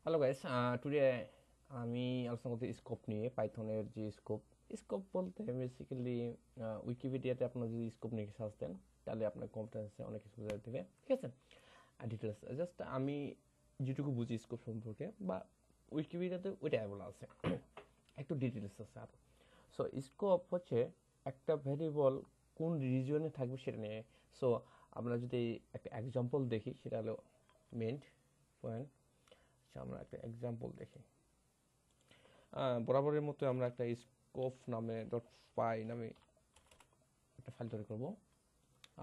Hello guys, today আমি আলোচনা করতে স্কোপ নিয়ে পাইথনের যে স্কোপ স্কোপ বলতে বেসিক্যালি উইকিপিডিয়াতে আপনার যদি স্কোপ নিয়ে সার্চ দেন তাহলে আপনার কম্পিটেন্সে অনেক কিছু বোঝাতে দেবে, ঠিক আছে। আর ডিটেলস জাস্ট আমি যেটুকু বুঝি স্কোপ সম্পর্কে বা উইকিপিডিয়াতে ওইটা বলা আছে, একটু ডিটেলস আছে আরও। সো স্কোপ হচ্ছে একটা ভ্যারিয়েবল কোন রিজিয়নে থাকবে সেটা নিয়ে। সো আমরা যদি একটা এক্সাম্পল দেখি সেটা হলো মেইন পয়েন্ট। আচ্ছা, আমরা একটা এক্সাম্পল দেখি। বরাবরের মতো আমরা একটা স্কোপ নামে ডট পাই নামে একটা ফাইল তৈরি করবো।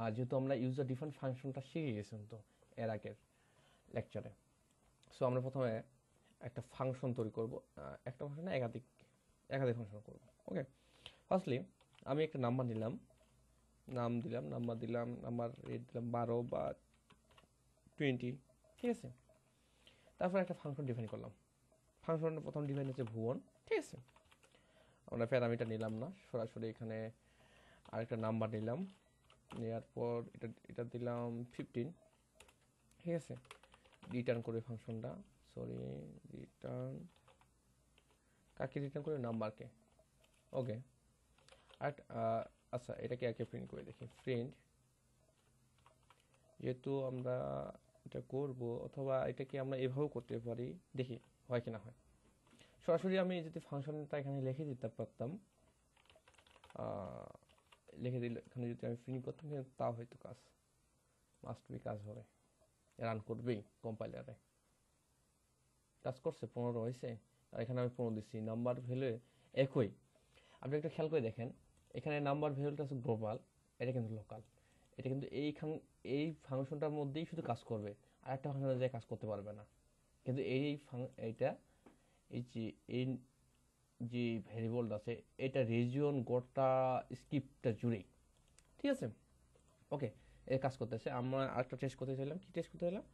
আর যেহেতু আমরা ইউজার ডিফারেন্ট ফাংশনটা শিখে গেছেন তো এর আগের লেকচারে, সো আমরা প্রথমে একটা ফাংশন তৈরি করব। একটা ফাংশনে একাধিক একাধিক ফাংশন করব। ওকে, ফার্স্টলি আমি একটা নাম্বার নিলাম, নাম দিলাম, নাম্বার দিলাম, নাম্বার রেট দিলাম 12 বা 20, ঠিক আছে। তারপর একটা ফাংশন ডিফাইন করলাম। ফাংশনের প্রথম ডিফাইন হচ্ছে ভুবন, ঠিক আছে। আমরা প্যারামিটার নিলাম না, সরাসরি এখানে আরেকটা নাম্বার নিলাম, নেওয়ার পর এটা এটা দিলাম 15, ঠিক আছে। রিটার্ন করে ফাংশনটা, সরি, রিটার্ন কাকে রিটার্ন করে? নাম্বারকে। ওকে, আর আচ্ছা এটাকে একে প্রিন্ট করে দেখি। প্রিন্ট, যেহেতু আমরা এটা করব, অথবা এটাকে আমরা এভাবেও করতে পারি, দেখি হয় কি না হয়। সরাসরি আমি যদি ফাংশনটা এখানে লিখে দিতে পারতাম, লিখে দিলে এখানে যদি আমি প্রিন্ট করতাম, কিন্তু তাও হয়তো কাজ মাস্ট বি কাজ হবে, রান করবেই কম্পাইলারে। কাজ করছে, 15 হয়েছে, আর এখানে আমি 15 দিচ্ছি, নাম্বার ভ্যালু একই। আপনি একটা খেয়াল করে দেখেন, এখানে নাম্বার ভ্যালুটা আছে গ্লোবাল, এটা কিন্তু লোকাল। এটা কিন্তু এই ফাংশনটার মধ্যেই শুধু কাজ করবে, আর একটা ফাংশনে যায় কাজ করতে পারবে না। কিন্তু এইটা এই যে এই যে ভ্যারিয়েবলটা আছে, এটা রিজিয়ন গোটা স্ক্রিপ্টটা জুড়েই, ঠিক আছে। ওকে, এর কাজ করতেছে। আমরা আরেকটা টেস্ট করতে চাইলাম, কি টেস্ট করতে চাইলাম,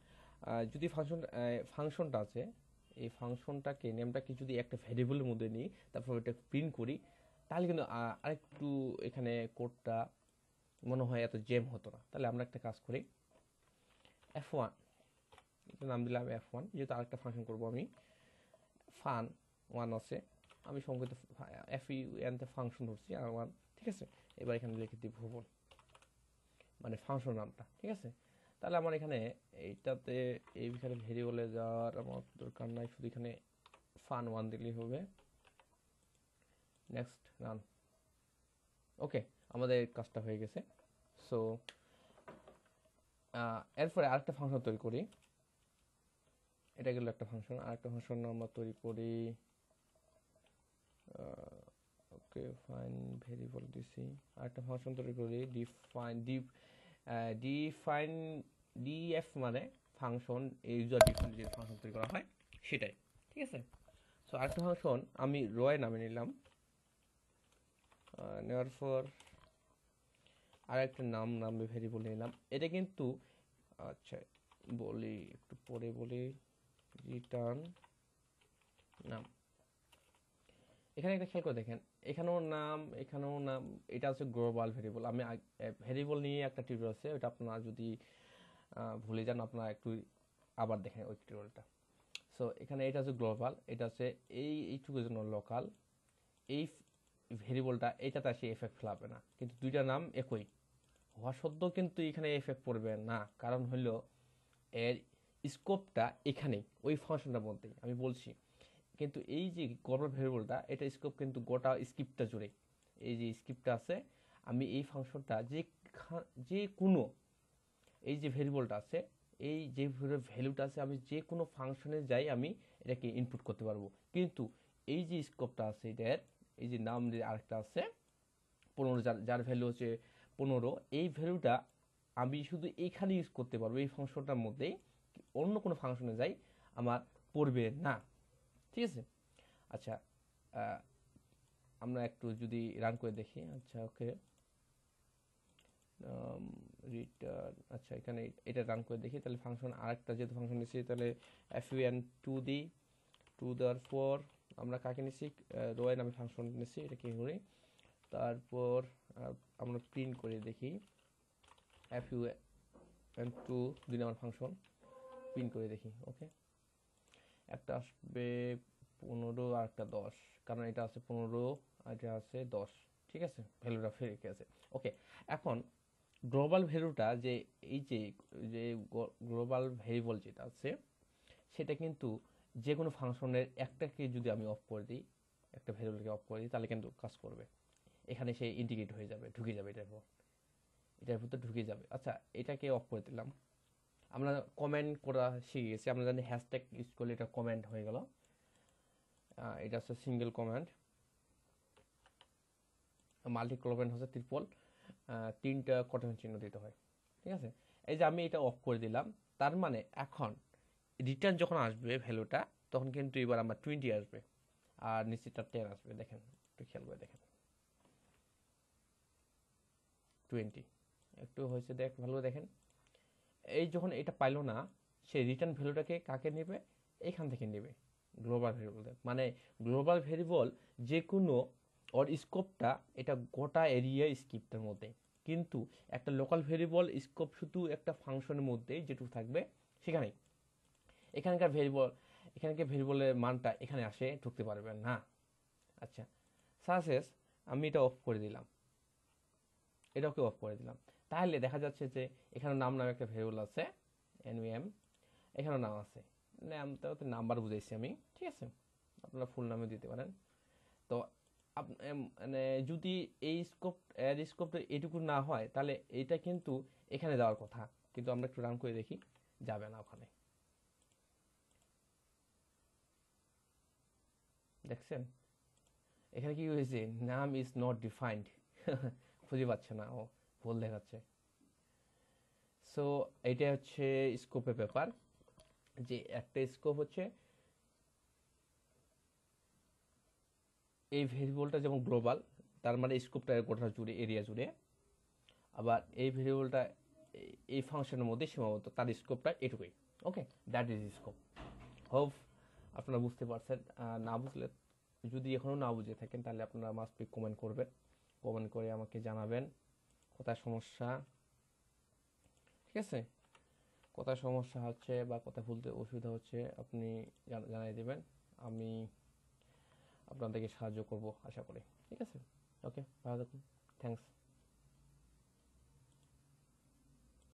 যদি ফাংশনটা আছে, এই ফাংশনটাকে নেমটাকে যদি একটা ভ্যারিয়েবলের মধ্যে নিই, তারপর এটা প্রিন্ট করি, তাহলে কিন্তু আরেকটু এখানে কোডটা মনে হয় এত জেম হতো না। তাহলে আমরা একটা কাজ করি, F1, এটা নাম দিলাম F1, যেহেতু আরেকটা ফাংশন করবো আমি। ফান ওয়ান আছে, আমি সংক্ষিপ্ত FUN-তে ফাংশন ধরছি, আর ওয়ান, ঠিক আছে। এবার এখানে লিখে দিই ভুবন, মানে ফাংশন নামটা, ঠিক আছে। তাহলে আমার এখানে এইটাতে এইখানে ভেরিয়েবলে যাওয়ার আমার দরকার নাই, শুধু এখানে ফান ওয়ান দিলেই হবে। Next, run. ওকে, আমাদের কাজটা হয়ে গেছে। সো এরপরে আরেকটা ফাংশন তৈরি করি। এটা গেল একটা ফাংশন, আরেকটা ফাংশন আমরা তৈরি করি। ওকে, ফাইন, ভেরিয়েবল দিছি, আরেকটা ফাংশন তৈরি করি, ডিফাইন ডিফাইন ডিএফ, মানে ফাংশন ইউজার ডিফাইন যে ফাংশন তৈরি করা হয় সেটাই, ঠিক আছে। সো আরেকটা ফাংশন আমি রয় নামে নিলাম, নেওয়ার পর আরেকটা নামে ভেরিয়েবল নিলাম। এটা কিন্তু আচ্ছা বলি, একটু পরে বলি, রিটার্ন নাম। এখানে একটা খেয়াল করে দেখেন, এখানেও নাম, এখানেও নাম। এটা হচ্ছে গ্লোবাল ভেরিয়েবল। আমি ভেরিয়েবল নিয়ে একটা টিউটোরিয়াল আছে, ওটা আপনারা যদি ভুলে যান, আপনারা একটু আবার দেখেন ওই টিউটোরিয়ালটা। সো এখানে এটা হচ্ছে গ্লোবাল, এটা হচ্ছে এইটুকুর জন্য লোকাল। এই ভেরিয়েবলটা এটাতে আসে এফেক্ট ফেলাবে না, কিন্তু দুইটা নাম একই হওয়া সত্ত্বেও কিন্তু এখানে এফেক্ট পড়বে না, কারণ হলো এর স্কোপটা এখানেই, ওই ফাংশনটার মধ্যেই আমি বলছি। কিন্তু এই যে গ্লোবাল ভেরিয়েবলটা, এটা স্কোপ কিন্তু গোটা স্ক্রিপ্টটা জুড়ে। এই যে স্ক্রিপ্টটা আছে, আমি এই ফাংশনটা যে কোনো, এই যে ভেরিয়েবলটা আছে, এই যে ভ্যালুটা আছে, আমি যে কোনো ফাংশনে যাই আমি এটাকে ইনপুট করতে পারবো। কিন্তু এই যে স্কোপটা আছে এটার, এই যে নাম আরেকটা আছে 15, যার ভ্যালু হচ্ছে 15, এই ভ্যালুটা আমি শুধু এইখানে ইউজ করতে পারবো, এই ফাংশনটার মধ্যেই। অন্য কোনো ফাংশনে যাই আমার পড়বে না, ঠিক আছে। আচ্ছা, আমরা একটু যদি রান করে দেখি। আচ্ছা, ওকে, রিটার্ন, আচ্ছা এখানে এটা রান করে দেখি। তাহলে ফাংশন আরেকটা যেহেতু ফাংশন নিচ্ছি, তাহলে FUN2 দিই। 2 দেওয়ার পর আমরা কাকে নিচ্ছি, রয় নামে ফাংশন নিচ্ছি, এটা কি করি। তারপর আমরা প্রিন্ট করে দেখি, FUN2 দুই নাম্বার ফাংশন প্রিন্ট করে দেখি। ওকে, একটা আসবে 15 আর একটা 10, কারণ এটা আছে 15 আর এটা আছে 10। ঠিক আছে, ভ্যালুটা ফেরকে আছে। ওকে, এখন গ্লোবাল ভ্যালুটা যে এই যে যে গ্লোবাল ভেরিয়েবল যেটা আছে সেটা কিন্তু যে কোনো ফাংশনের একটাকে যদি আমি অফ করে দিই, একটা ভ্যারিয়েবলকে অফ করে দিই, তাহলে কিন্তু কাজ করবে। এখানে সে ইন্টিগ্রেট হয়ে যাবে, ঢুকে যাবে এটার ভিতর ঢুকে যাবে। আচ্ছা, এটাকে অফ করে দিলাম। আমরা কমেন্ট করা শিখে গেছি, আমরা জানি হ্যাশট্যাগ ইউজ করলে এটা কমেন্ট হয়ে গেল। এটা হচ্ছে সিঙ্গেল কমেন্ট, মাল্টি কমেন্ট হচ্ছে ট্রিপল, 3টা কোটেশন চিহ্ন দিতে হয়। ঠিক আছে, এই যে আমি এটা অফ করে দিলাম, তার মানে এখন রিটার্ন যখন আসবে ভ্যালুটা, তখন কিন্তু এবার আমার 20 আসবে আর নিচেটা 10 আসবে। দেখেন, একটু খেয়াল করে দেখেন, 20 একটু হয়েছে, ভালো দেখেন। এই যখন এটা পাইলো না, সে রিটার্ন ভ্যালুটাকে কাকে নেবে, এখান থেকে নেবে, গ্লোবাল ভেরিয়েবল। মানে গ্লোবাল ভেরিয়েবল যে কোনো ওর স্কোপটা এটা গোটা এরিয়া স্ক্রিপ্টের মধ্যে, কিন্তু একটা লোকাল ভেরিয়েবল স্কোপ শুধু একটা ফাংশনের মধ্যে যেটুকু থাকবে সেখানে। এখানকার ভেরিয়েবলের মানটা এখানে আসে ঢুকতে পারবে না। আচ্ছা, সাকসেস, আমি এটা অফ করে দিলাম, এটাকে অফ করে দিলাম। তাহলে দেখা যাচ্ছে যে এখানে নাম নামে একটা ভেরিয়েবল আছে, এনভিএম, এখানে নাম আছে, নামটা নাম্বার বুঝাইছি আমি। ঠিক আছে, আপনারা ফুল নামে দিতে পারেন। তো মানে যদি এই স্কোপটা এটুকু না হয়, তাহলে এইটা কিন্তু এখানে যাওয়ার কথা, কিন্তু আমরা একটু রান করে দেখি, যাবে না ওখানে। দেখছেন এখানে কি হয়েছে, নাম ইজ নট ডিফাইন্ড, খুঁজে পাচ্ছে না, ও ভুল দেখাচ্ছে। সো এটা হচ্ছে স্কোপের ব্যাপার, যে একটা স্কোপ হচ্ছে এই ভেরিয়েবলটা যেমন গ্লোবাল, তার মানে স্কোপটা গোটা জুড়ে, এরিয়া জুড়ে। আবার এই ভেরিয়েবলটা এই ফাংশনের মধ্যে সীমাবদ্ধ, তার স্কোপটা এটুকুই। ওকে, দ্যাট ইজ স্কোপ। হোপ আপনারা বুঝতে পারছেন। না বুঝলে, যদি এখনও না বুঝে থাকেন, তাহলে আপনারা মাস্ট বি কমেন্ট করবেন, কমেন্ট করে আমাকে জানাবেন কোথায় সমস্যা। ঠিক আছে, কোথায় সমস্যা হচ্ছে বা কোথায় ভুলতে অসুবিধা হচ্ছে আপনি জানাই দেবেন, আমি আপনাদেরকে সাহায্য করব আশা করি। ঠিক আছে, ওকে, ভালো থাকুন, থ্যাংকস।